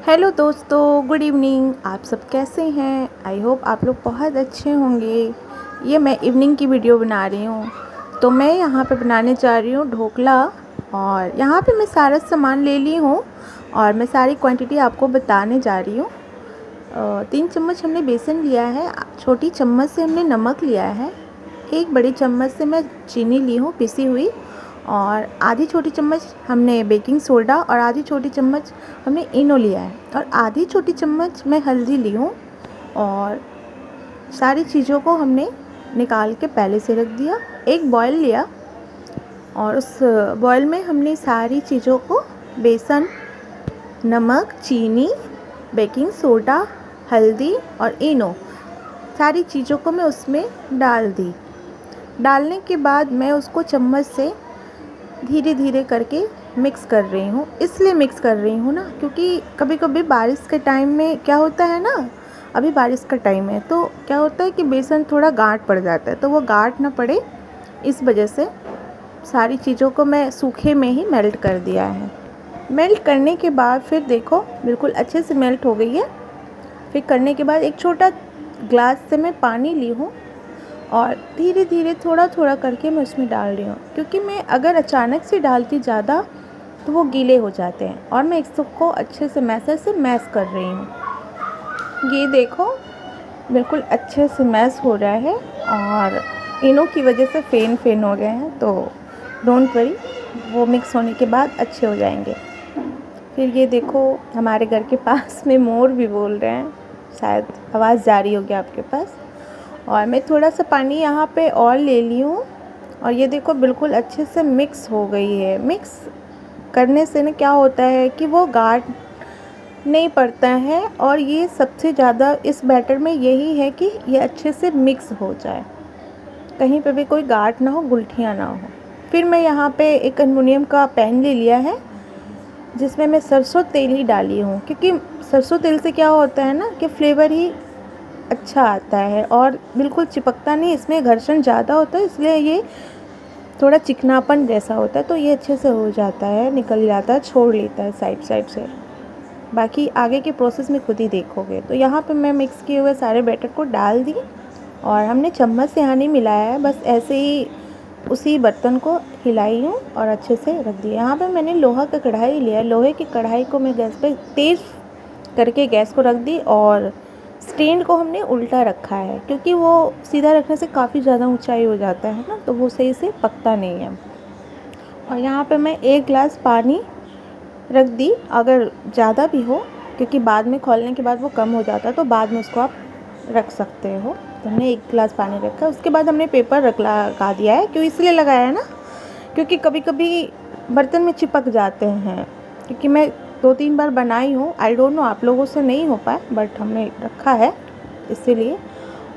Hello दोस्तों, good evening. आप सब कैसे हैं? आई होप आप लोग बहुत अच्छे होंगे। ये मैं इवनिंग की वीडियो बना रही हूँ। तो मैं यहाँ पे बनाने जा रही हूँ ढोकला। और यहाँ पे मैं सारा सामान ले ली हूँ और मैं सारी क्वांटिटी आपको बताने जा रही हूँ। 3 चम्मच हमने बेसन लिया है, छोटी चम्मच से हमने नमक लिया है, 1 बड़ी चम्मच से मैं चीनी ली हूँ पिसी हुई, और आधी छोटी चम्मच हमने बेकिंग सोडा और आधी छोटी चम्मच हमने इनो लिया है, और आधी छोटी चम्मच मैं हल्दी ली हूँ। और सारी चीज़ों को हमने निकाल के पहले से रख दिया। एक बॉयल लिया और उस बॉयल में हमने सारी चीज़ों को बेसन, नमक, चीनी, बेकिंग सोडा, हल्दी और इनो, सारी चीज़ों को मैं उसमें डाल दी। डालने के बाद मैं उसको चम्मच से धीरे धीरे करके मिक्स कर रही हूँ। इसलिए मिक्स कर रही हूँ ना, क्योंकि कभी कभी बारिश के टाइम में क्या होता है ना, अभी बारिश का टाइम है तो क्या होता है कि बेसन थोड़ा गाढ़ पड़ जाता है, तो वो गाढ़ ना पड़े इस वजह से सारी चीज़ों को मैं सूखे में ही मेल्ट कर दिया है। मेल्ट करने के बाद फिर देखो बिल्कुल अच्छे से मेल्ट हो गई है। फिर करने के बाद एक छोटा ग्लास से मैं पानी ली हूँ और धीरे धीरे थोड़ा थोड़ा करके मैं उसमें डाल रही हूँ, क्योंकि मैं अगर अचानक से डालती ज़्यादा तो वो गीले हो जाते हैं। और मैं इसको अच्छे से मैशर से मैश कर रही हूँ। ये देखो बिल्कुल अच्छे से मैश हो रहा है और इनो की वजह से फेन फेन हो गए हैं, तो डोंट वरी, वो मिक्स होने के बाद अच्छे हो जाएंगे। फिर ये देखो हमारे घर के पास में मोर भी बोल रहे हैं, शायद आवाज़ जा रही होगी आपके पास। और मैं थोड़ा सा पानी यहाँ पे और ले ली हूँ और ये देखो बिल्कुल अच्छे से मिक्स हो गई है। मिक्स करने से ना क्या होता है कि वो गाढ़ नहीं पड़ता है, और ये सबसे ज़्यादा इस बैटर में यही है कि ये अच्छे से मिक्स हो जाए, कहीं पे भी कोई गाढ़ ना हो, गुठलियाँ ना हो। फिर मैं यहाँ पे एक एल्युमिनियम का पैन ले लिया है जिसमें मैं सरसों तेल ही डाली हूँ, क्योंकि सरसों तेल से क्या होता है ना कि फ्लेवर ही अच्छा आता है और बिल्कुल चिपकता नहीं, इसमें घर्षण ज़्यादा होता है, इसलिए ये थोड़ा चिकनापन जैसा होता है, तो ये अच्छे से हो जाता है, निकल जाता है, छोड़ लेता है साइड साइड से। बाकी आगे के प्रोसेस में खुद ही देखोगे। तो यहाँ पे मैं मिक्स किए हुए सारे बैटर को डाल दी और हमने चम्मच से यहाँ नहीं मिलाया है, बस ऐसे ही उसी बर्तन को हिलाई हूँ और अच्छे से रख दिया। यहाँ पे मैंने लोहा का कढ़ाई लिया, लोहे की कढ़ाई को मैं गैस पे तेज़ करके गैस को रख दी और स्टैंड को हमने उल्टा रखा है, क्योंकि वो सीधा रखने से काफ़ी ज़्यादा ऊंचाई हो जाता है ना, तो वो सही से पकता नहीं है। और यहाँ पे मैं 1 गिलास पानी रख दी, अगर ज़्यादा भी हो, क्योंकि बाद में खोलने के बाद वो कम हो जाता है, तो बाद में उसको आप रख सकते हो। तो हमने 1 गिलास पानी रखा। उसके बाद हमने पेपर लगा दिया है। क्यों इसलिए लगाया है ना, क्योंकि कभी कभी बर्तन में चिपक जाते हैं, क्योंकि मैं 2-3 बार बनाई हूँ। आई डोंट नो आप लोगों से नहीं हो पाए, बट हमने रखा है इसीलिए।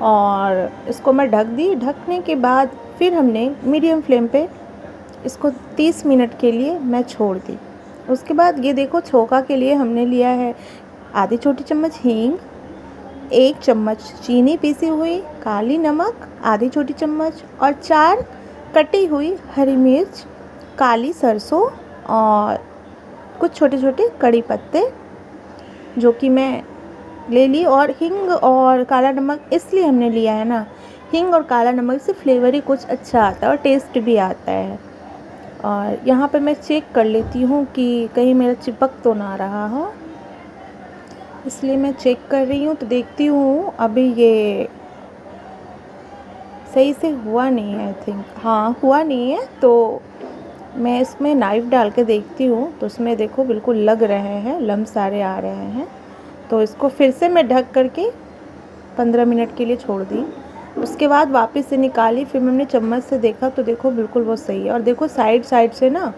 और इसको मैं ढक दी। ढकने के बाद फिर हमने मीडियम फ्लेम पे इसको 30 मिनट के लिए मैं छोड़ दी। उसके बाद ये देखो छोका के लिए हमने लिया है आधी छोटी चम्मच हींग, 1 चम्मच चीनी पीसी हुई, काली नमक आधी छोटी चम्मच, और 4 कटी हुई हरी मिर्च, काली सरसों और कुछ छोटे छोटे कड़ी पत्ते जो कि मैं ले ली। और हींग और काला नमक इसलिए हमने लिया है ना, हींग और काला नमक से फ्लेवर ही कुछ अच्छा आता है और टेस्ट भी आता है। और यहाँ पे मैं चेक कर लेती हूँ कि कहीं मेरा चिपक तो ना रहा हो, इसलिए मैं चेक कर रही हूँ। तो देखती हूँ अभी ये सही से हुआ नहीं है, आई थिंक हाँ हुआ नहीं है। तो मैं इसमें नाइफ़ डाल के देखती हूँ, तो उसमें देखो बिल्कुल लग रहे हैं, लम्ब सारे आ रहे हैं। तो इसको फिर से मैं ढक करके 15 मिनट के लिए छोड़ दी। उसके बाद वापस से निकाली, फिर मैंने चम्मच से देखा तो देखो बिल्कुल वो सही है। और देखो साइड साइड से ना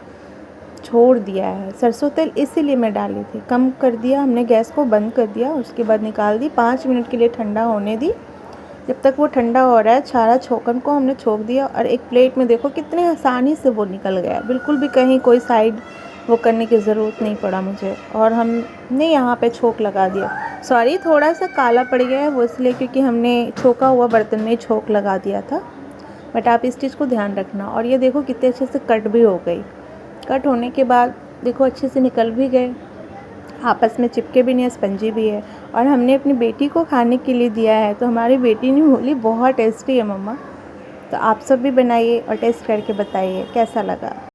छोड़ दिया है। सरसों तेल इसीलिए मैं डाली थी, कम कर दिया हमने, गैस को बंद कर दिया। उसके बाद निकाल दी, 5 मिनट के लिए ठंडा होने दी। जब तक वो ठंडा हो रहा है, सारा छोकन को हमने छोक दिया और एक प्लेट में देखो कितने आसानी से वो निकल गया, बिल्कुल भी कहीं कोई साइड वो करने की ज़रूरत नहीं पड़ा मुझे। और हमने यहाँ पे छोक लगा दिया। सॉरी थोड़ा सा काला पड़ गया है, वो इसलिए क्योंकि हमने छोका हुआ बर्तन में छोक लगा दिया था, बट आप इस चीज़ को ध्यान रखना। और ये देखो कितने अच्छे से कट भी हो गई। कट होने के बाद देखो अच्छे से निकल भी गए। आपस में चिपके भी नहीं है, स्पंजी भी है। और हमने अपनी बेटी को खाने के लिए दिया है तो हमारी बेटी ने बोली बहुत टेस्टी है मम्मा। तो आप सब भी बनाइए और टेस्ट करके बताइए कैसा लगा।